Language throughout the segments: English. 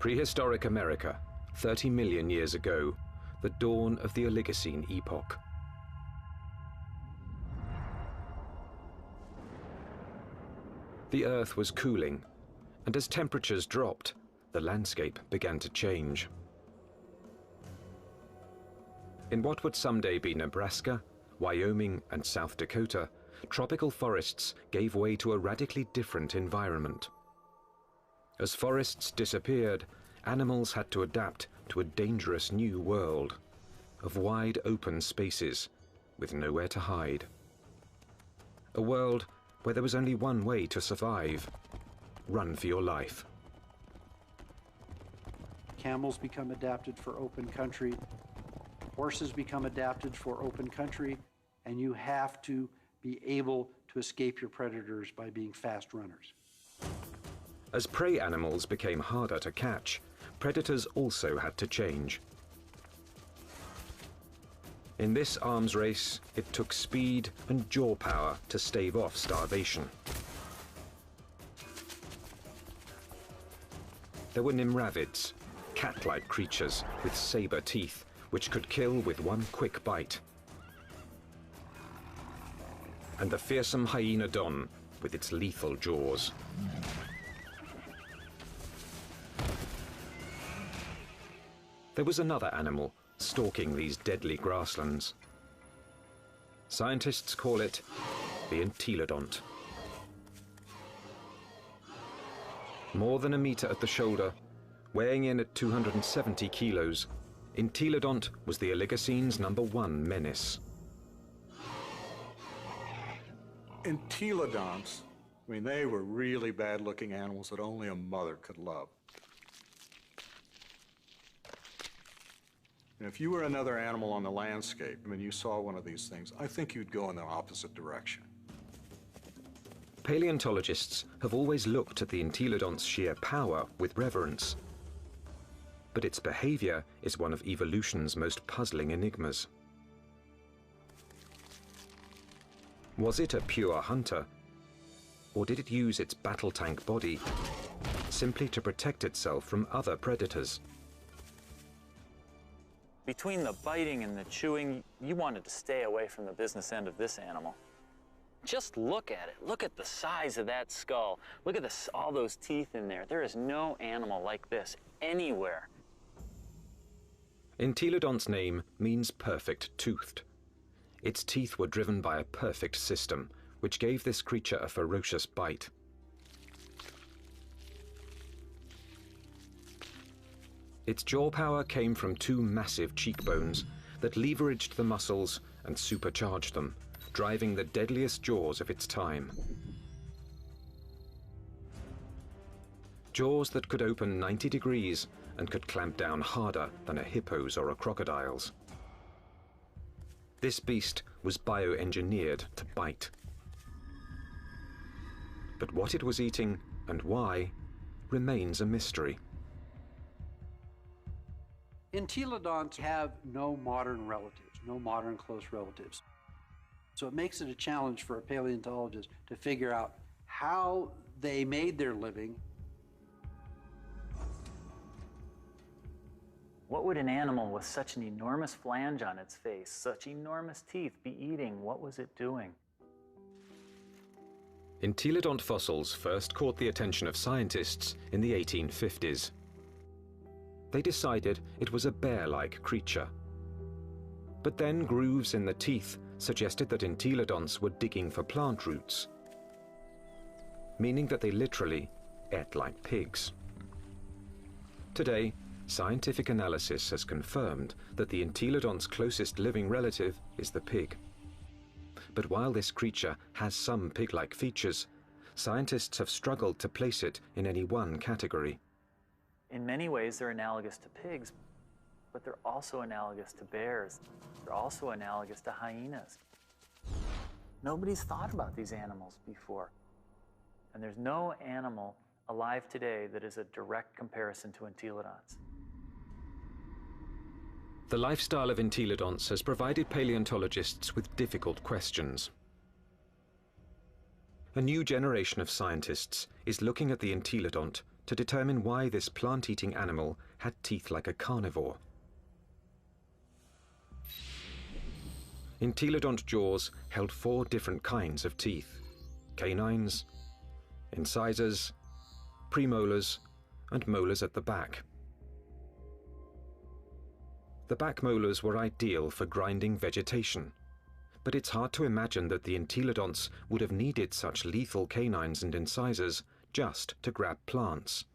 Prehistoric America, 30 million years ago, the dawn of the Oligocene epoch. The Earth was cooling, and as temperatures dropped, the landscape began to change. In what would someday be Nebraska, Wyoming, and South Dakota, tropical forests gave way to a radically different environment. As forests disappeared, animals had to adapt to a dangerous new world of wide open spaces with nowhere to hide. A world where there was only one way to survive: run for your life. Camels become adapted for open country, horses become adapted for open country, and you have to be able to escape your predators by being fast runners. As prey animals became harder to catch, predators also had to change. In this arms race, it took speed and jaw power to stave off starvation. There were nimravids, cat-like creatures with saber teeth, which could kill with one quick bite. And the fearsome hyenodon with its lethal jaws. There was another animal stalking these deadly grasslands. Scientists call it the entelodont. More than a meter at the shoulder, weighing in at 270 kilos, entelodont was the Oligocene's #1 menace. Entelodonts, I mean, they were really bad-looking animals that only a mother could love. And if you were another animal on the landscape, I mean, you saw one of these things, I think you'd go in the opposite direction. Paleontologists have always looked at the entelodont's sheer power with reverence. But its behavior is one of evolution's most puzzling enigmas. Was it a pure hunter, or did it use its battle tank body simply to protect itself from other predators? Between the biting and the chewing, you wanted to stay away from the business end of this animal. Just look at it. Look at the size of that skull. Look at this, all those teeth in there. There is no animal like this anywhere. Entelodont's name means perfect toothed. Its teeth were driven by a perfect system, which gave this creature a ferocious bite. Its jaw power came from two massive cheekbones that leveraged the muscles and supercharged them, driving the deadliest jaws of its time. Jaws that could open 90 degrees and could clamp down harder than a hippo's or a crocodile's. This beast was bioengineered to bite. But what it was eating and why remains a mystery. Entelodonts have no modern relatives, no modern close relatives. So it makes it a challenge for a paleontologist to figure out how they made their living. What would an animal with such an enormous flange on its face, such enormous teeth, be eating? What was it doing? Entelodont fossils first caught the attention of scientists in the 1850s. They decided it was a bear-like creature. But then grooves in the teeth suggested that entelodonts were digging for plant roots, meaning that they literally ate like pigs. Today, scientific analysis has confirmed that the entelodont's closest living relative is the pig. But while this creature has some pig-like features, scientists have struggled to place it in any one category. In many ways, they're analogous to pigs, but they're also analogous to bears. They're also analogous to hyenas. Nobody's thought about these animals before. And there's no animal alive today that is a direct comparison to entelodonts. The lifestyle of entelodonts has provided paleontologists with difficult questions. A new generation of scientists is looking at the entelodont to determine why this plant-eating animal had teeth like a carnivore. Entelodont jaws held 4 different kinds of teeth: canines, incisors, premolars, and molars at the back. The back molars were ideal for grinding vegetation, but it's hard to imagine that the entelodonts would have needed such lethal canines and incisors just to grab plants.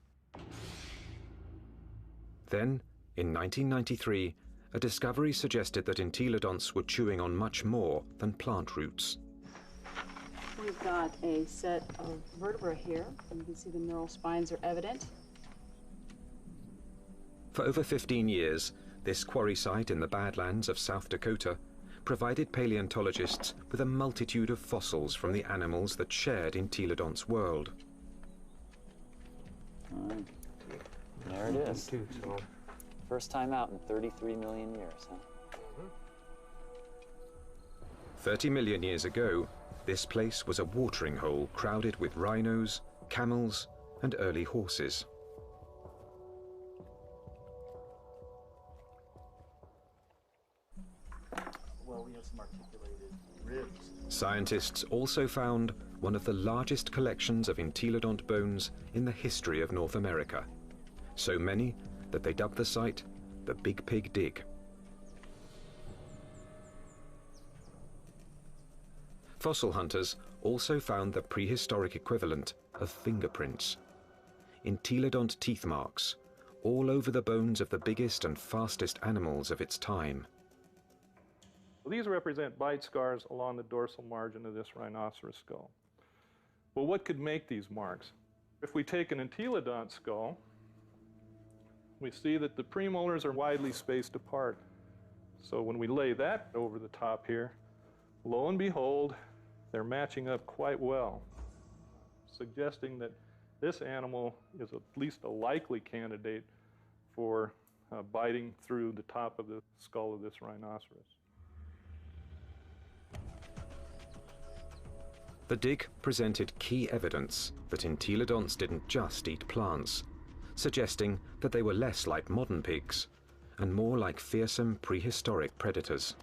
Then, in 1993, a discovery suggested that entelodonts were chewing on much more than plant roots. We've got a set of vertebrae here. You can see the neural spines are evident. For over 15 years, this quarry site in the Badlands of South Dakota provided paleontologists with a multitude of fossils from the animals that shared Entelodonts' world. There it is. First time out in 33 million years, huh? 30 million years ago, this place was a watering hole crowded with rhinos, camels, and early horses. Well, we have some articulated ribs. Scientists also found one of the largest collections of entelodont bones in the history of North America. So many that they dubbed the site the Big Pig Dig. Fossil hunters also found the prehistoric equivalent of fingerprints. Entelodont teeth marks all over the bones of the biggest and fastest animals of its time. Well, these represent bite scars along the dorsal margin of this rhinoceros skull. Well, what could make these marks? If we take an entelodont skull, we see that the premolars are widely spaced apart. So when we lay that over the top here, lo and behold, they're matching up quite well, suggesting that this animal is at least a likely candidate for biting through the top of the skull of this rhinoceros. The dig presented key evidence that entelodonts didn't just eat plants, suggesting that they were less like modern pigs and more like fearsome prehistoric predators.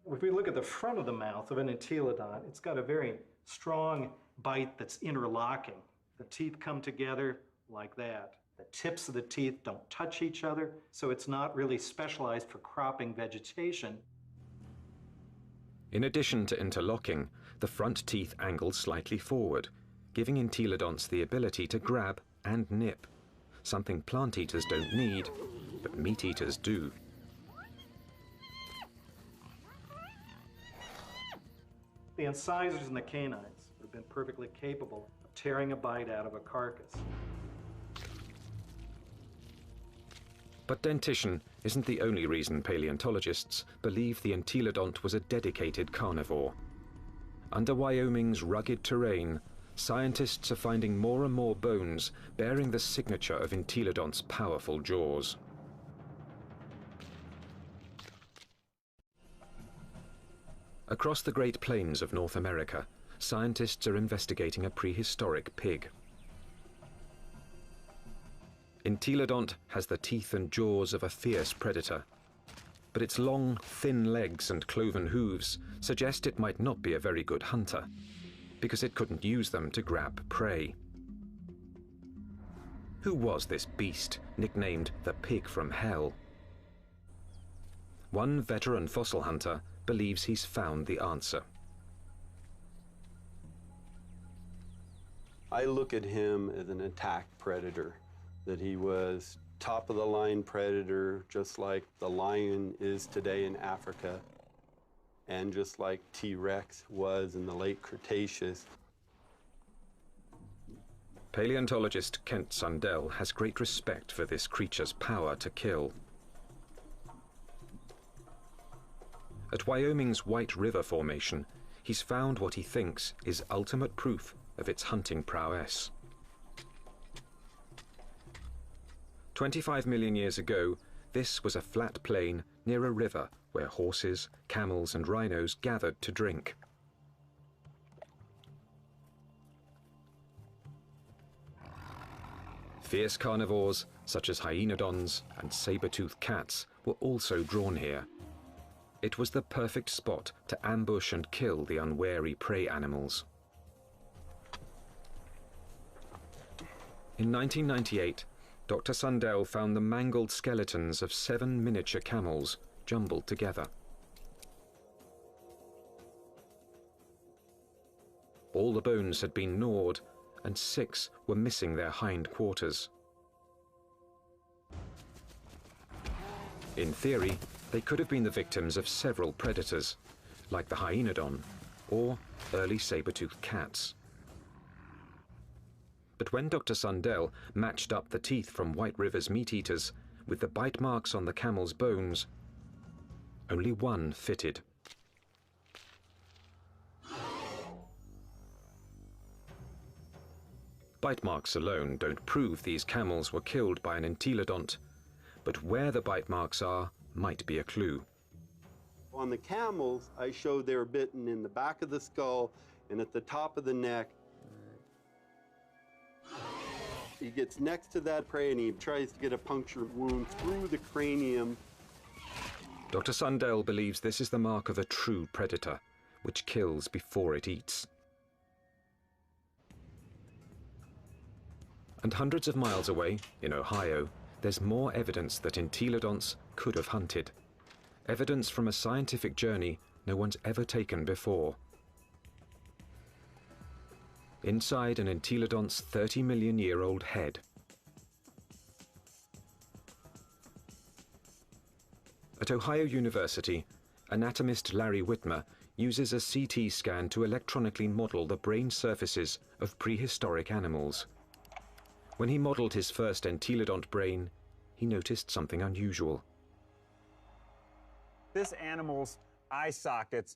If we look at the front of the mouth of an entelodont, it's got a very strong bite that's interlocking. The teeth come together like that. The tips of the teeth don't touch each other, so it's not really specialized for cropping vegetation. In addition to interlocking, the front teeth angle slightly forward, giving entelodonts the ability to grab and nip, something plant eaters don't need, but meat eaters do. The incisors and the canines would have been perfectly capable of tearing a bite out of a carcass. But dentition isn't the only reason paleontologists believe the entelodont was a dedicated carnivore. Under Wyoming's rugged terrain, scientists are finding more and more bones bearing the signature of entelodont's powerful jaws. Across the Great Plains of North America, scientists are investigating a prehistoric pig. Entelodont has the teeth and jaws of a fierce predator, but its long, thin legs and cloven hooves suggest it might not be a very good hunter, because it couldn't use them to grab prey. Who was this beast, nicknamed the Pig from Hell? One veteran fossil hunter believes he's found the answer. I look at him as an attack predator, that he was top-of-the-line predator, just like the lion is today in Africa, and just like T-Rex was in the late Cretaceous. Paleontologist Kent Sundell has great respect for this creature's power to kill. At Wyoming's White River Formation, he's found what he thinks is ultimate proof of its hunting prowess. 25 million years ago, this was a flat plain near a river where horses, camels and rhinos gathered to drink. Fierce carnivores, such as hyenodons and saber-toothed cats, were also drawn here. It was the perfect spot to ambush and kill the unwary prey animals. In 1998, Dr. Sundell found the mangled skeletons of 7 miniature camels jumbled together. All the bones had been gnawed, and 6 were missing their hind quarters. In theory, they could have been the victims of several predators, like the hyenodon or early saber-toothed cats. But when Dr. Sundell matched up the teeth from White River's meat-eaters with the bite marks on the camel's bones, only one fitted. Bite marks alone don't prove these camels were killed by an entelodont, but where the bite marks are might be a clue. On the camels, I showed they were bitten in the back of the skull and at the top of the neck. He gets next to that prey and he tries to get a punctured wound through the cranium. Dr. Sundell believes this is the mark of a true predator, which kills before it eats. And hundreds of miles away, in Ohio, there's more evidence that entelodonts could have hunted. Evidence from a scientific journey no one's ever taken before. Inside an entelodont's 30-million-year-old head. At Ohio University, anatomist Larry Whitmer uses a CT scan to electronically model the brain surfaces of prehistoric animals. When he modeled his first entelodont brain, he noticed something unusual. This animal's eye sockets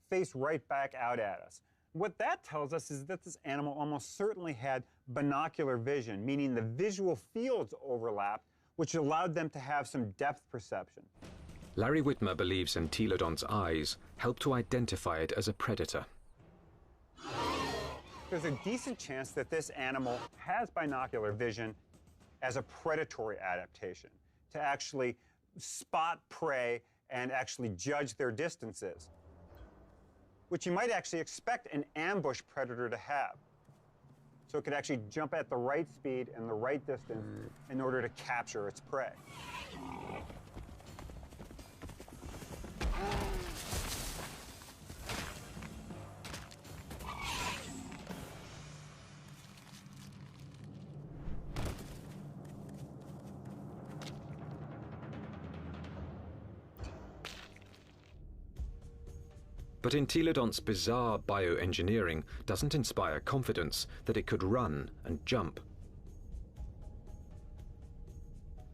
face right back out at us. What that tells us is that this animal almost certainly had binocular vision, meaning the visual fields overlapped, which allowed them to have some depth perception. Larry Whitmer believes entelodont's eyes help to identify it as a predator. There's a decent chance that this animal has binocular vision as a predatory adaptation, to actually spot prey and actually judge their distances, which you might actually expect an ambush predator to have. So it could actually jump at the right speed and the right distance in order to capture its prey. But entelodont's bizarre bioengineering doesn't inspire confidence that it could run and jump.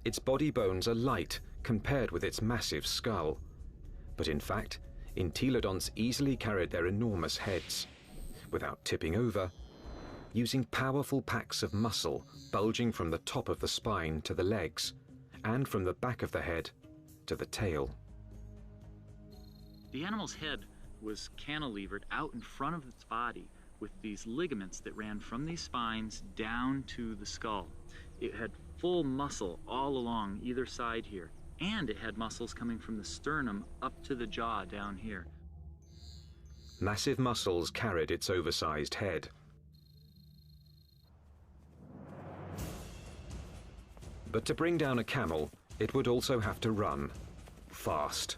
Its body bones are light compared with its massive skull. But in fact, entelodonts easily carried their enormous heads, without tipping over, using powerful packs of muscle bulging from the top of the spine to the legs, and from the back of the head to the tail. The animal's head was cantilevered out in front of its body with these ligaments that ran from these spines down to the skull. It had full muscle all along either side here, and it had muscles coming from the sternum up to the jaw down here. Massive muscles carried its oversized head. But to bring down a camel, it would also have to run fast.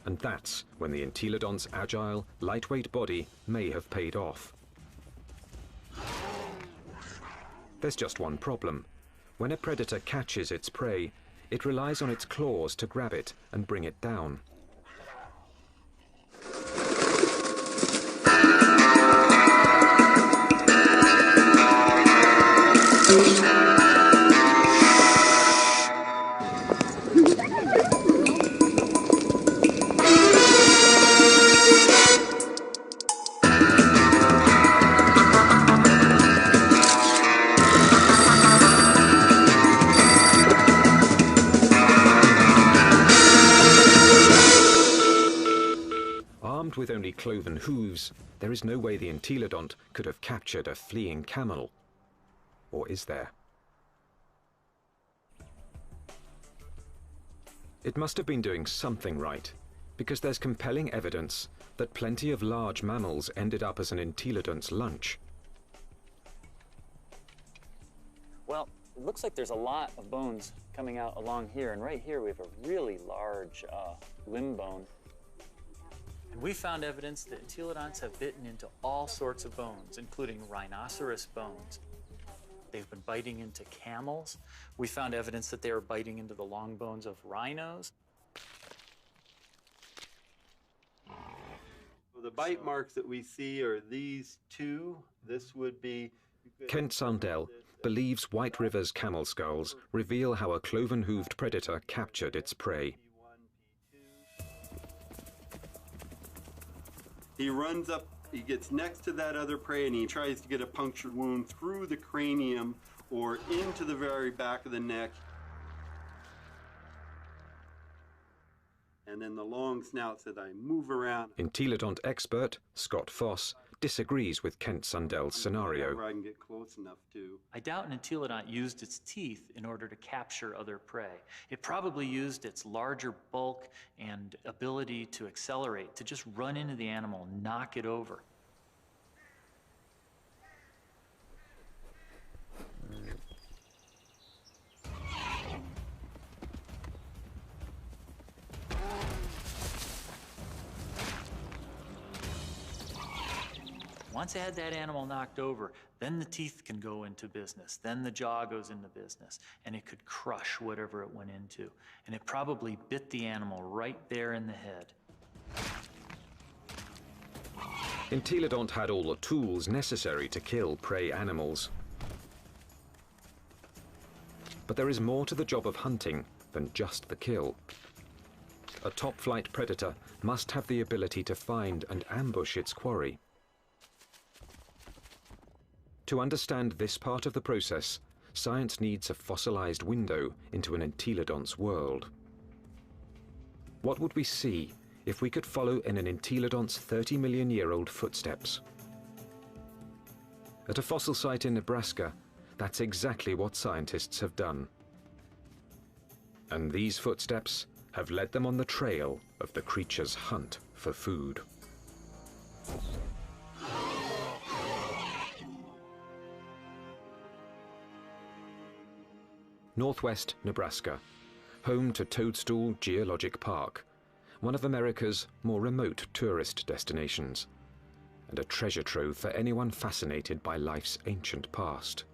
And that's when the entelodont's agile, lightweight body may have paid off. There's just one problem. When a predator catches its prey, it relies on its claws to grab it and bring it down. with only cloven hooves, there is no way the entelodont could have captured a fleeing camel. Or is there? It must have been doing something right, because there's compelling evidence that plenty of large mammals ended up as an entelodont's lunch. Well, it looks like there's a lot of bones coming out along here, and right here we have a really large limb bone. And we found evidence that entelodonts have bitten into all sorts of bones, including rhinoceros bones. They've been biting into camels. We found evidence that they were biting into the long bones of rhinos. Well, the bite marks that we see are these two. This would be... Kent Sundell believes White River's camel skulls reveal how a cloven-hooved predator captured its prey. He runs up, he gets next to that other prey, and he tries to get a punctured wound through the cranium or into the very back of the neck. And then the long snouts that I move around. Entelodont expert Scott Foss disagrees with Kent Sundell's scenario. I can get close enough to. I doubt an entelodont used its teeth in order to capture other prey. It probably used its larger bulk and ability to accelerate to just run into the animal, knock it over. Once I had that animal knocked over, then the teeth can go into business, then the jaw goes into business, and it could crush whatever it went into. And it probably bit the animal right there in the head. Entelodont had all the tools necessary to kill prey animals. But there is more to the job of hunting than just the kill. A top-flight predator must have the ability to find and ambush its quarry. To understand this part of the process, science needs a fossilized window into an entelodont's world. What would we see if we could follow in an entelodont's 30-million-year-old footsteps? At a fossil site in Nebraska, that's exactly what scientists have done. And these footsteps have led them on the trail of the creature's hunt for food. Northwest Nebraska, home to Toadstool Geologic Park, one of America's more remote tourist destinations, and a treasure trove for anyone fascinated by life's ancient past.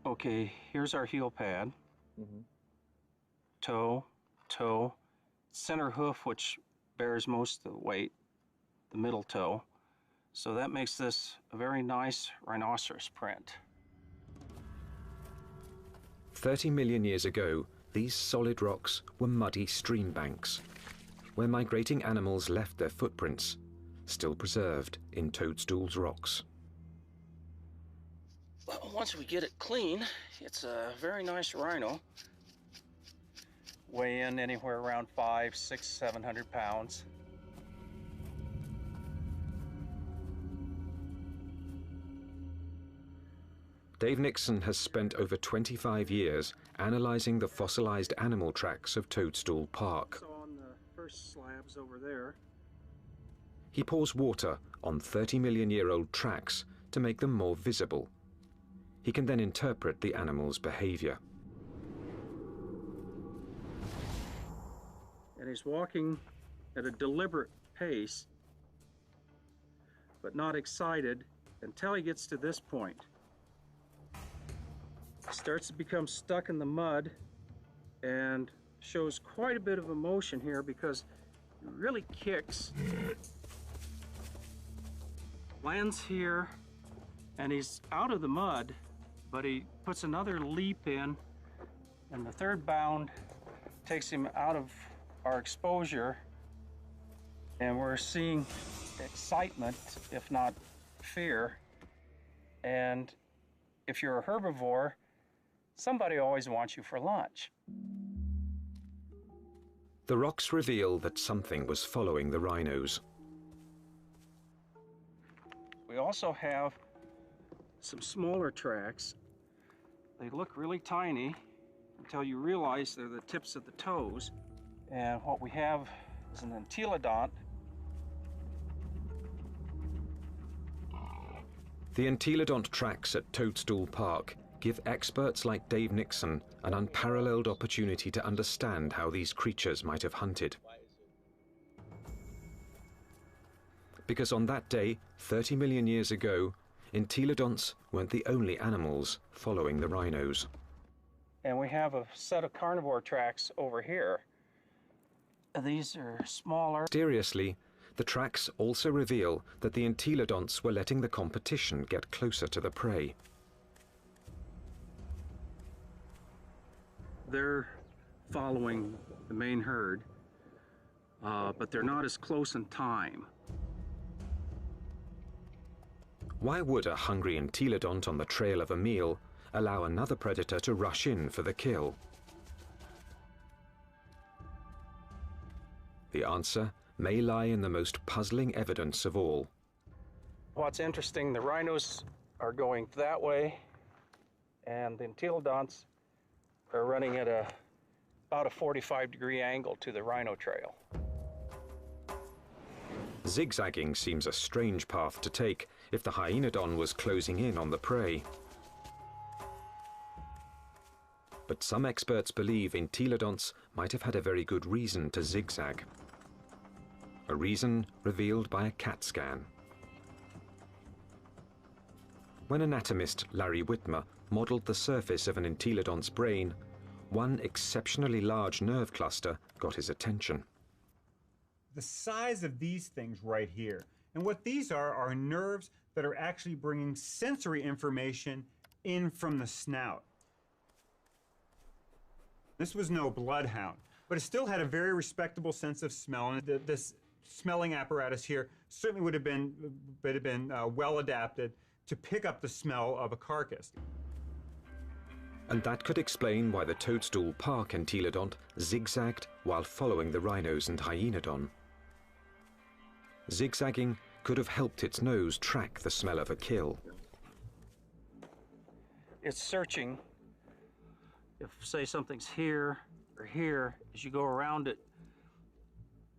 Okay, here's our heel pad. Toe, toe, center hoof, which bears most of the weight, the middle toe. So that makes this a very nice rhinoceros print. 30 million years ago, these solid rocks were muddy stream banks, where migrating animals left their footprints, still preserved in Toadstool's rocks. Well, once we get it clean, it's a very nice rhino. Weigh in anywhere around 500, 600, 700 pounds. Dave Nixon has spent over 25 years analyzing the fossilized animal tracks of Toadstool Park. So on the first slabs over there. He pours water on 30-million-year-old tracks to make them more visible. He can then interpret the animal's behavior. And he's walking at a deliberate pace, but not excited until he gets to this point. Starts to become stuck in the mud and shows quite a bit of emotion here because he really kicks, lands here, and he's out of the mud, but he puts another leap in, and the third bound takes him out of our exposure, and we're seeing excitement, if not fear. And if you're a herbivore, somebody always wants you for lunch. The rocks reveal that something was following the rhinos. We also have some smaller tracks. They look really tiny until you realize they're the tips of the toes. And what we have is an entelodont. The entelodont tracks at Toadstool Park give experts like Dave Nixon an unparalleled opportunity to understand how these creatures might have hunted. Because on that day, 30 million years ago, entelodonts weren't the only animals following the rhinos. And we have a set of carnivore tracks over here. These are smaller. Mysteriously, the tracks also reveal that the entelodonts were letting the competition get closer to the prey. They're following the main herd, but they're not as close in time. Why would a hungry entelodont on the trail of a meal allow another predator to rush in for the kill? The answer may lie in the most puzzling evidence of all. What's interesting, the rhinos are going that way, and the entelodonts are running at about a 45-degree angle to the rhino trail. Zigzagging seems a strange path to take if the hyenodon was closing in on the prey. But some experts believe entelodonts might have had a very good reason to zigzag. A reason revealed by a CAT scan. When anatomist Larry Whitmer modeled the surface of an entelodont's brain, one exceptionally large nerve cluster got his attention. The size of these things right here. And what these are nerves that are actually bringing sensory information in from the snout. This was no bloodhound, but it still had a very respectable sense of smell, and this smelling apparatus here certainly would have been well adapted to pick up the smell of a carcass. And that could explain why the Toadstool Park entelodont zigzagged while following the rhinos and hyenodon. Zigzagging could have helped its nose track the smell of a kill. It's searching. If, say, something's here or here, as you go around it,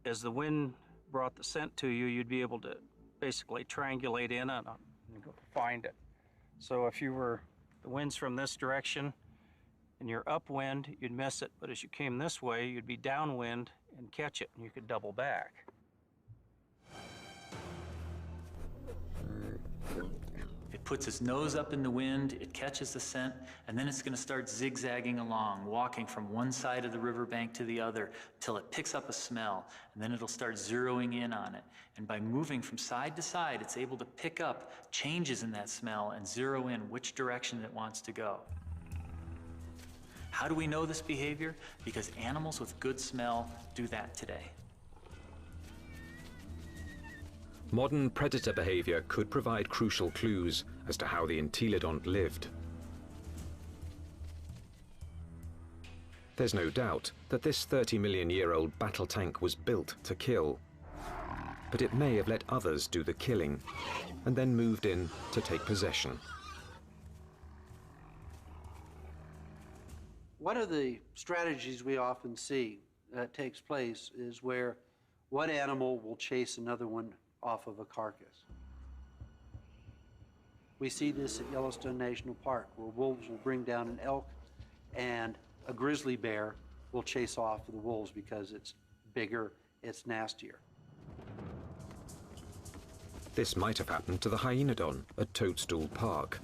as the wind brought the scent to you, you'd be able to basically triangulate in on it and go find it. So if you were, the wind's from this direction and you're upwind, you'd miss it. But as you came this way, you'd be downwind and catch it, and you could double back. It puts its nose up in the wind, it catches the scent, and then it's going to start zigzagging along, walking from one side of the riverbank to the other till it picks up a smell, and then it'll start zeroing in on it. And by moving from side to side, it's able to pick up changes in that smell and zero in which direction it wants to go. How do we know this behavior? Because animals with good smell do that today. Modern predator behavior could provide crucial clues as to how the entelodont lived. There's no doubt that this 30-million-year-old battle tank was built to kill, but it may have let others do the killing and then moved in to take possession. One of the strategies we often see that takes place is where one animal will chase another one off of a carcass. We see this at Yellowstone National Park, where wolves will bring down an elk and a grizzly bear will chase off the wolves because it's bigger, it's nastier. This might have happened to the hyenodon at Toadstool Park.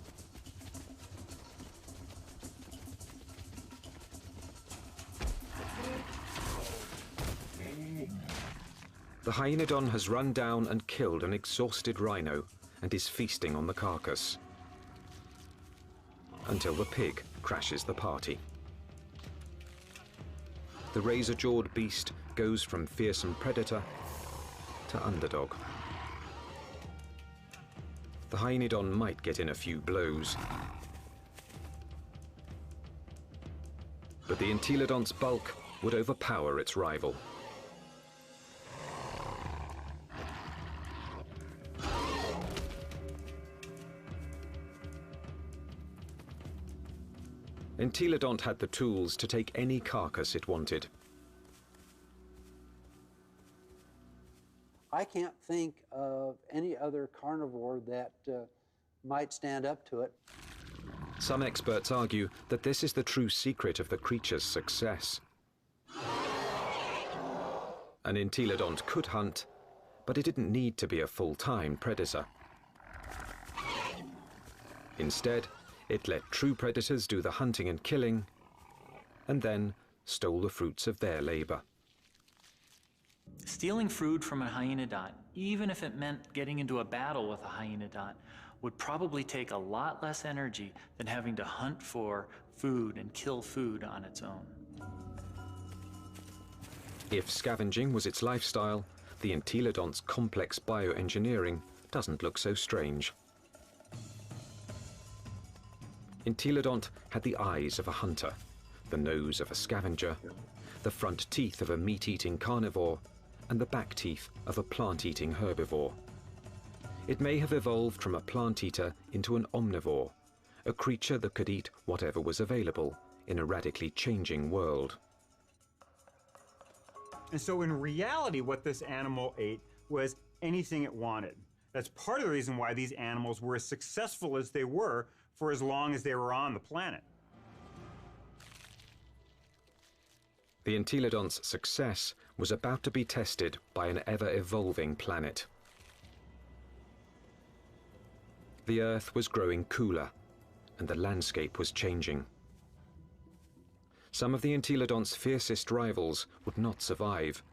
The hyenodon has run down and killed an exhausted rhino and is feasting on the carcass until the pig crashes the party. The razor-jawed beast goes from fearsome predator to underdog. The hyenodon might get in a few blows, but the entelodont's bulk would overpower its rival. Entelodont had the tools to take any carcass it wanted. I can't think of any other carnivore that might stand up to it. Some experts argue that this is the true secret of the creature's success. An entelodont could hunt, but it didn't need to be a full-time predator. Instead, it let true predators do the hunting and killing, and then stole the fruits of their labor. Stealing food from a hyenodont, even if it meant getting into a battle with a hyenodont, would probably take a lot less energy than having to hunt for food and kill food on its own. If scavenging was its lifestyle, the entelodont's complex bioengineering doesn't look so strange. Entelodont had the eyes of a hunter, the nose of a scavenger, the front teeth of a meat-eating carnivore, and the back teeth of a plant-eating herbivore. It may have evolved from a plant-eater into an omnivore, a creature that could eat whatever was available in a radically changing world. And so in reality, what this animal ate was anything it wanted. That's part of the reason why these animals were as successful as they were for as long as they were on the planet. The entelodont's success was about to be tested by an ever-evolving planet. The Earth was growing cooler, and the landscape was changing. Some of the entelodont's fiercest rivals would not survive,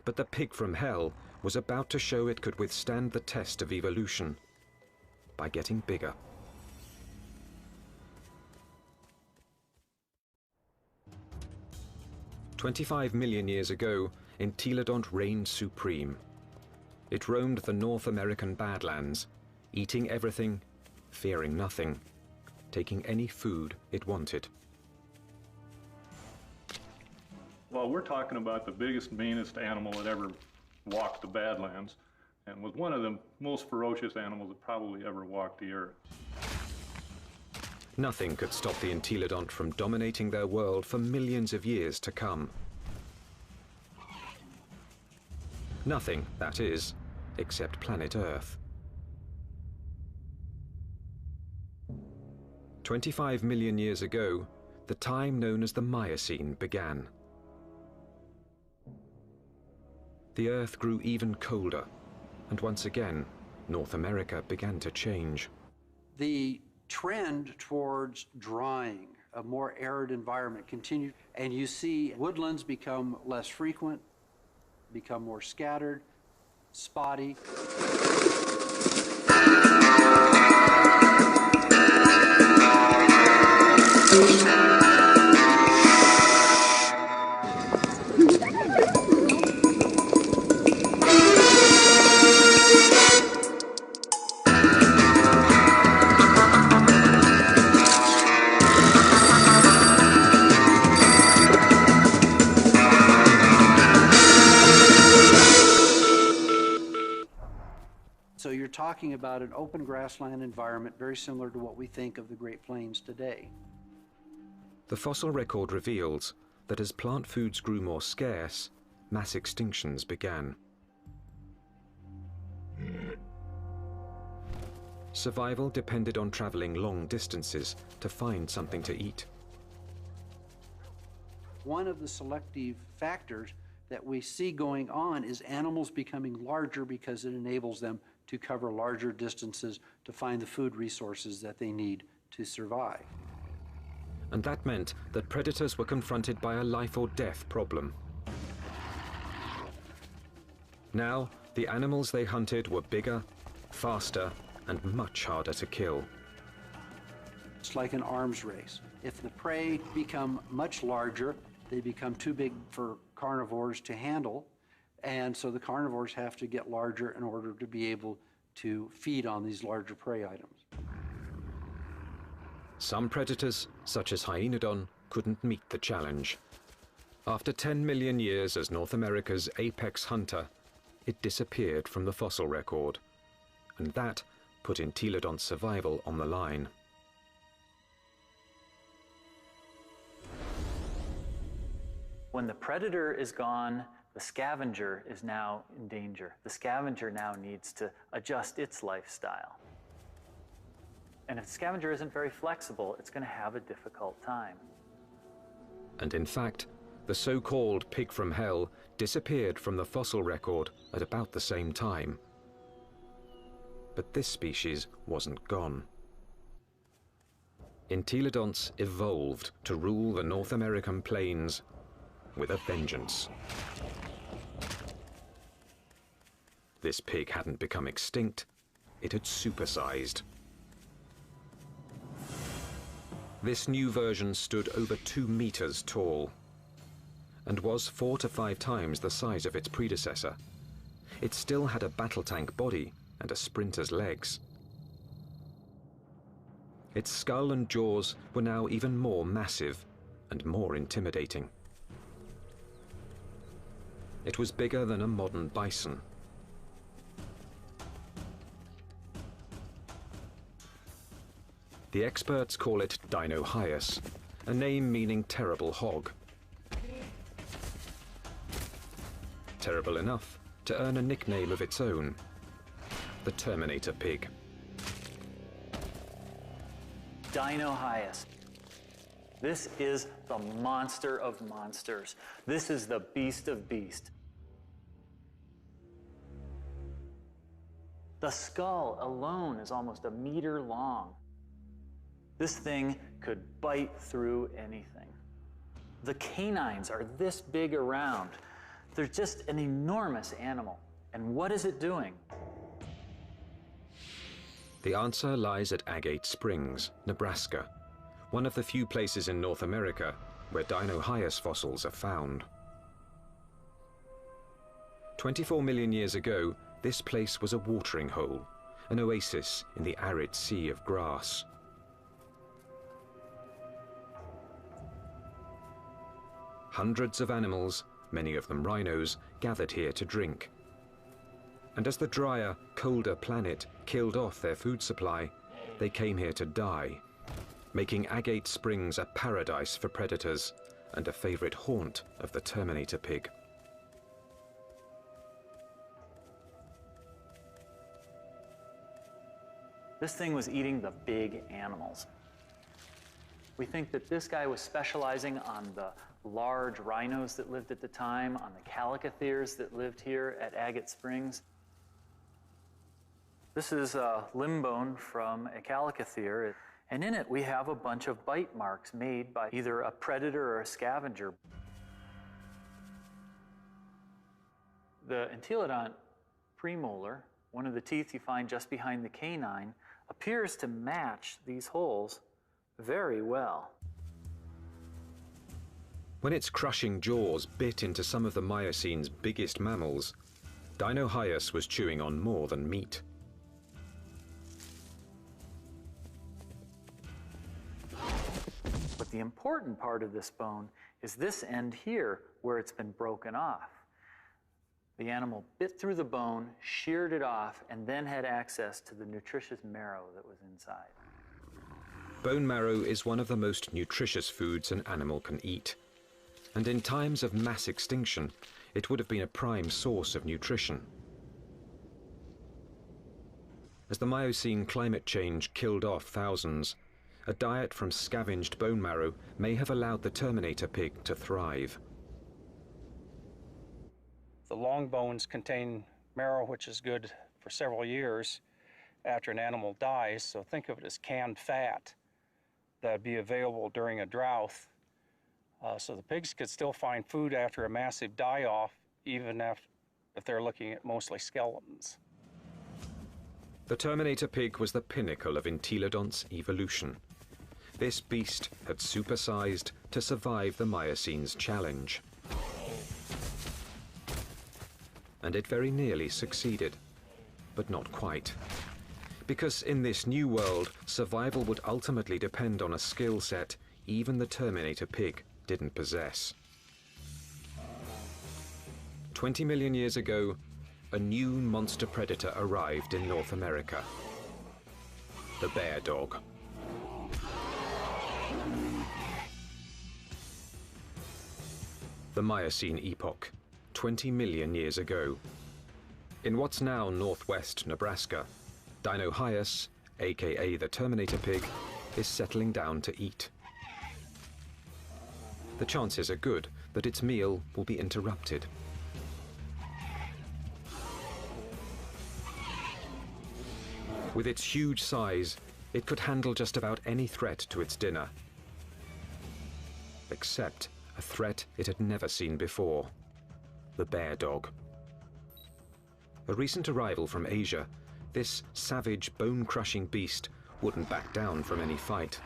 but the pig from hell was about to show it could withstand the test of evolution by getting bigger. "25 million years ago, entelodont reigned supreme. It roamed the North American Badlands, eating everything, fearing nothing, taking any food it wanted." Well, we're talking about the biggest, meanest animal that ever walked the Badlands, and was one of the most ferocious animals that probably ever walked the earth. Nothing could stop the entelodont from dominating their world for millions of years to come. Nothing, that is, except planet Earth. 25 million years ago, the time known as the Miocene began. The Earth grew even colder, and once again, North America began to change. The trend towards drying, a more arid environment continued, and you see woodlands become less frequent, become more scattered, spotty. So you're talking about an open grassland environment very similar to what we think of the Great Plains today. The fossil record reveals that as plant foods grew more scarce, mass extinctions began. Survival depended on traveling long distances to find something to eat. One of the selective factors that we see going on is animals becoming larger because it enables them to cover larger distances to find the food resources that they need to survive. And that meant that predators were confronted by a life or death problem. Now, the animals they hunted were bigger, faster, and much harder to kill. It's like an arms race. If the prey become much larger, they become too big for carnivores to handle, and so the carnivores have to get larger in order to be able to feed on these larger prey items. Some predators, such as Hyenodon, couldn't meet the challenge. After 10 million years as North America's apex hunter, it disappeared from the fossil record, and that put entelodont's survival on the line. When the predator is gone, the scavenger is now in danger. The scavenger now needs to adjust its lifestyle. And if the scavenger isn't very flexible, it's going to have a difficult time. And in fact, the so-called pig from hell disappeared from the fossil record at about the same time. But this species wasn't gone. Entelodonts evolved to rule the North American plains with a vengeance. This pig hadn't become extinct, it had supersized. This new version stood over 2 meters tall and was 4 to 5 times the size of its predecessor. It still had a battle tank body and a sprinter's legs. Its skull and jaws were now even more massive and more intimidating. It was bigger than a modern bison. The experts call it Dinohyus, a name meaning terrible hog. Terrible enough to earn a nickname of its own, the Terminator pig. Dinohyus. This is the monster of monsters. This is the beast of beasts. The skull alone is almost 1 meter long. This thing could bite through anything. The canines are this big around. They're just an enormous animal. And what is it doing? The answer lies at Agate Springs, Nebraska, one of the few places in North America where Dinohyus fossils are found. 24 million years ago, this place was a watering hole, an oasis in the arid sea of grass. Hundreds of animals, many of them rhinos, gathered here to drink. And as the drier, colder planet killed off their food supply, they came here to die, making Agate Springs a paradise for predators and a favorite haunt of the Terminator pig. This thing was eating the big animals. We think that this guy was specializing on the large rhinos that lived at the time, on the calicotheres that lived here at Agate Springs. This is a limb bone from a calicothere, and in it we have a bunch of bite marks made by either a predator or a scavenger. The entelodont premolar, one of the teeth you find just behind the canine, appears to match these holes very well. When its crushing jaws bit into some of the Miocene's biggest mammals, Dinohyus was chewing on more than meat. But the important part of this bone is this end here, where it's been broken off. The animal bit through the bone, sheared it off, and then had access to the nutritious marrow that was inside. Bone marrow is one of the most nutritious foods an animal can eat. And in times of mass extinction, it would have been a prime source of nutrition. As the Miocene climate change killed off thousands, a diet from scavenged bone marrow may have allowed the Terminator pig to thrive. The long bones contain marrow, which is good for several years after an animal dies, so think of it as canned fat that would be available during a drought. So the pigs could still find food after a massive die-off, even if they're looking at mostly skeletons. The Terminator pig was the pinnacle of entelodonts' evolution. This beast had supersized to survive the Miocene's challenge. And it very nearly succeeded, but not quite. Because in this new world, survival would ultimately depend on a skill set even the Terminator pig didn't possess. 20 million years ago, a new monster predator arrived in North America. The bear dog. the Miocene epoch, 20 million years ago. In what's now northwest Nebraska, Dinohyus, aka the Terminator pig, is settling down to eat. The chances are good that its meal will be interrupted. With its huge size, it could handle just about any threat to its dinner, except a threat it had never seen before: the bear dog. A recent arrival from Asia, this savage, bone-crushing beast wouldn't back down from any fight.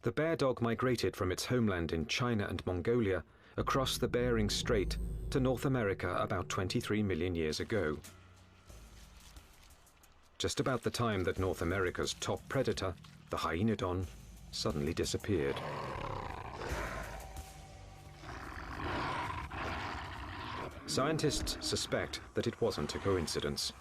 The bear dog migrated from its homeland in China and Mongolia across the Bering Strait to North America about 23 million years ago. Just about the time that North America's top predator, the hyenodon, suddenly disappeared. Scientists suspect that it wasn't a coincidence.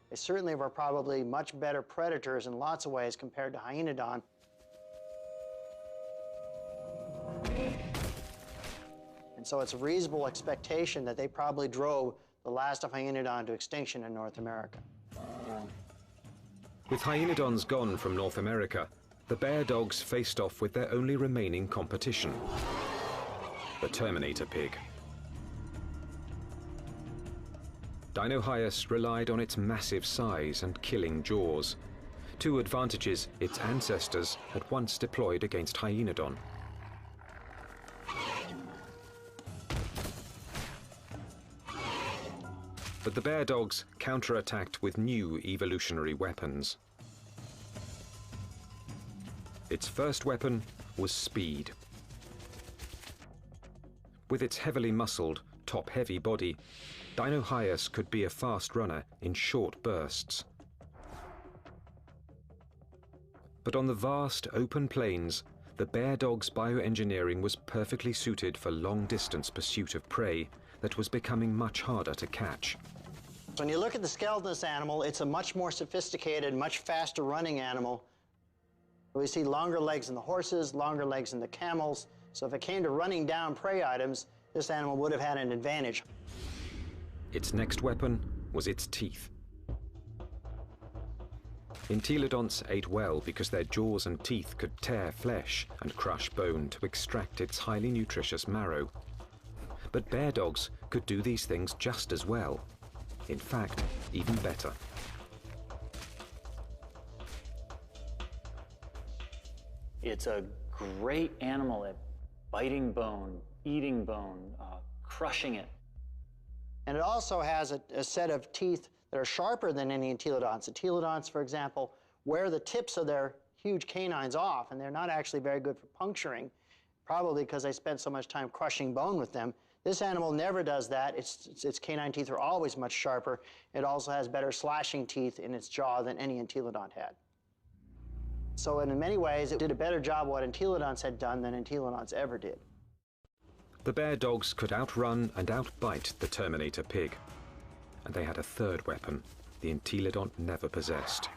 They certainly were probably much better predators in lots of ways compared to hyenodon. And so it's a reasonable expectation that they probably drove the last of hyenodon to extinction in North America. With hyenodons gone from North America, the bear dogs faced off with their only remaining competition, the Terminator pig. Dinohyus relied on its massive size and killing jaws, two advantages its ancestors had once deployed against hyenodon. But the bear dogs counterattacked with new evolutionary weapons. Its first weapon was speed. With its heavily muscled, top-heavy body, Dinohyus could be a fast runner in short bursts. But on the vast, open plains, the bear dog's bioengineering was perfectly suited for long-distance pursuit of prey that was becoming much harder to catch. When you look at the skeleton of this animal, it's a much more sophisticated, much faster running animal. We see longer legs in the horses, longer legs in the camels. So if it came to running down prey items, this animal would have had an advantage. Its next weapon was its teeth. Entelodonts ate well because their jaws and teeth could tear flesh and crush bone to extract its highly nutritious marrow. But bear dogs could do these things just as well. In fact, even better. It's a great animal at biting bone, eating bone, crushing it. And it also has a set of teeth that are sharper than any entelodonts. Entelodonts, for example, wear the tips of their huge canines off, and they're not actually very good for puncturing, probably because they spend so much time crushing bone with them. This animal never does that. Its canine teeth are always much sharper. It also has better slashing teeth in its jaw than any entelodont had. So in many ways, it did a better job of what entelodonts had done than entelodonts ever did. The bear dogs could outrun and outbite the Terminator pig. And they had a third weapon the entelodont never possessed.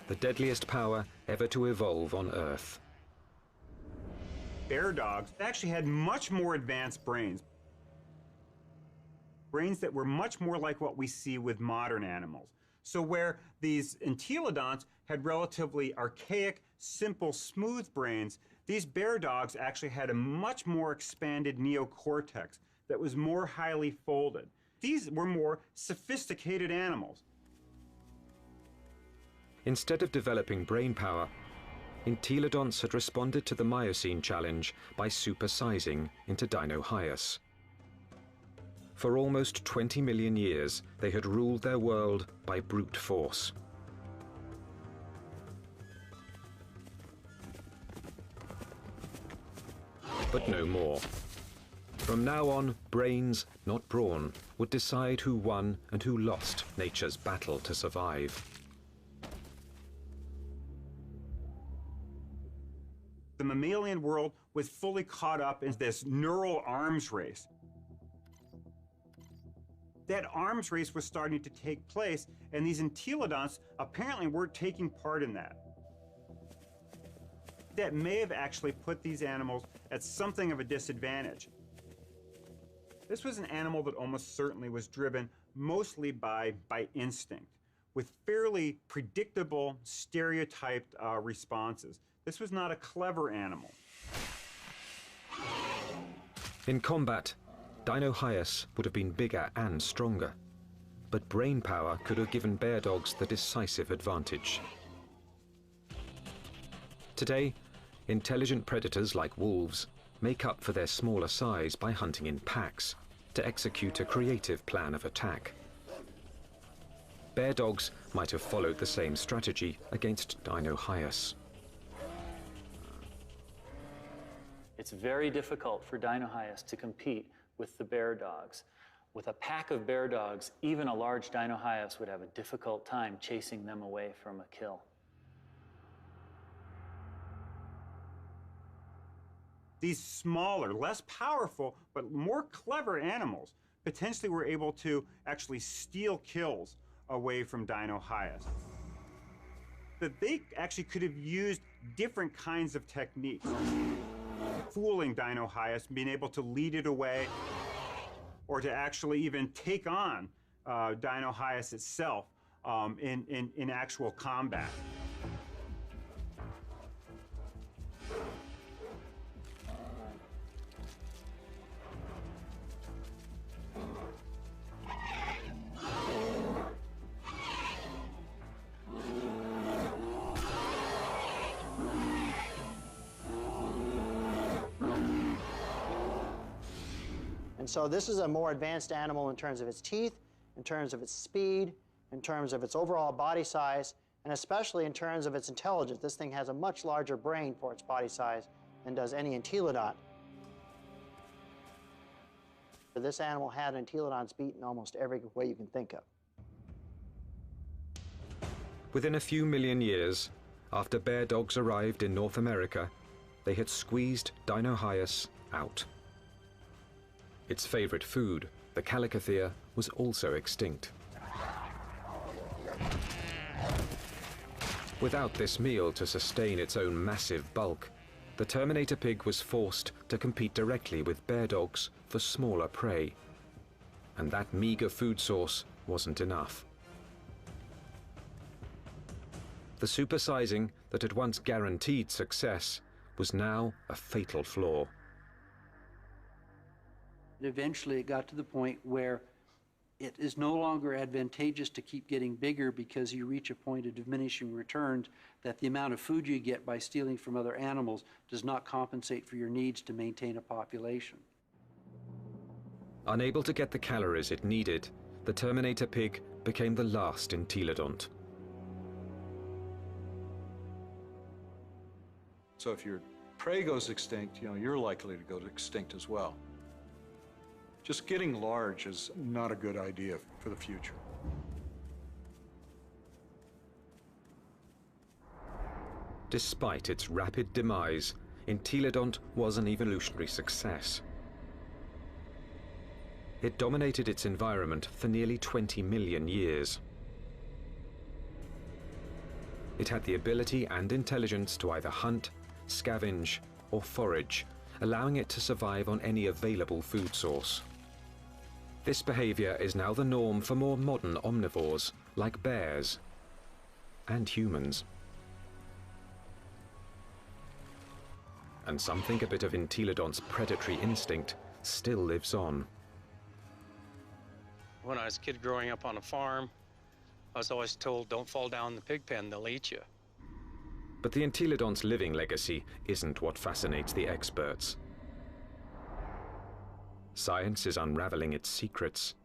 The deadliest power ever to evolve on Earth. Bear dogs actually had much more advanced brains. Brains that were much more like what we see with modern animals. So where these entelodonts had relatively archaic, simple, smooth brains, these bear dogs actually had a much more expanded neocortex that was more highly folded. These were more sophisticated animals. Instead of developing brain power, entelodonts had responded to the Miocene challenge by supersizing into Dinohyus. For almost 20 million years, they had ruled their world by brute force. But no more. From now on, brains, not brawn, would decide who won and who lost nature's battle to survive. The mammalian world was fully caught up in this neural arms race. that arms race was starting to take place, and these entelodonts apparently weren't taking part in that. That may have actually put these animals at something of a disadvantage. This was an animal that almost certainly was driven mostly by instinct, with fairly predictable, stereotyped responses. This was not a clever animal. In combat, Dinohyus would have been bigger and stronger, but brain power could have given bear dogs the decisive advantage. Today, intelligent predators like wolves make up for their smaller size by hunting in packs to execute a creative plan of attack. Bear dogs might have followed the same strategy against Dinohyus. It's very difficult for Dinohyus to compete with the bear dogs. With a pack of bear dogs, even a large Dinohyus would have a difficult time chasing them away from a kill. These smaller, less powerful, but more clever animals potentially were able to actually steal kills away from Dinohyus. That they actually could have used different kinds of techniques. Fooling Dinohyus, being able to lead it away, or to actually even take on Dinohyus itself in actual combat. And so this is a more advanced animal in terms of its teeth, in terms of its speed, in terms of its overall body size, and especially in terms of its intelligence. This thing has a much larger brain for its body size than does any entelodont. This animal had entelodonts beat in almost every way you can think of. Within a few million years, after bear dogs arrived in North America, they had squeezed Dinohyus out. Its favorite food, the calicothea, was also extinct. Without this meal to sustain its own massive bulk, the Terminator pig was forced to compete directly with bear dogs for smaller prey. And that meager food source wasn't enough. The supersizing that had once guaranteed success was now a fatal flaw. Eventually, it got to the point where it is no longer advantageous to keep getting bigger because you reach a point of diminishing returns, that the amount of food you get by stealing from other animals does not compensate for your needs to maintain a population. Unable to get the calories it needed, the Terminator pig became the last entelodont. So if your prey goes extinct, you're likely to go extinct as well. Just getting large is not a good idea for the future. Despite its rapid demise, entelodont was an evolutionary success. It dominated its environment for nearly 20 million years. It had the ability and intelligence to either hunt, scavenge, or forage, allowing it to survive on any available food source. This behavior is now the norm for more modern omnivores, like bears and humans. And some think a bit of entelodont's predatory instinct still lives on. When I was a kid growing up on a farm, I was always told, don't fall down the pig pen, they'll eat you. But the entelodont's living legacy isn't what fascinates the experts. Science is unraveling its secrets,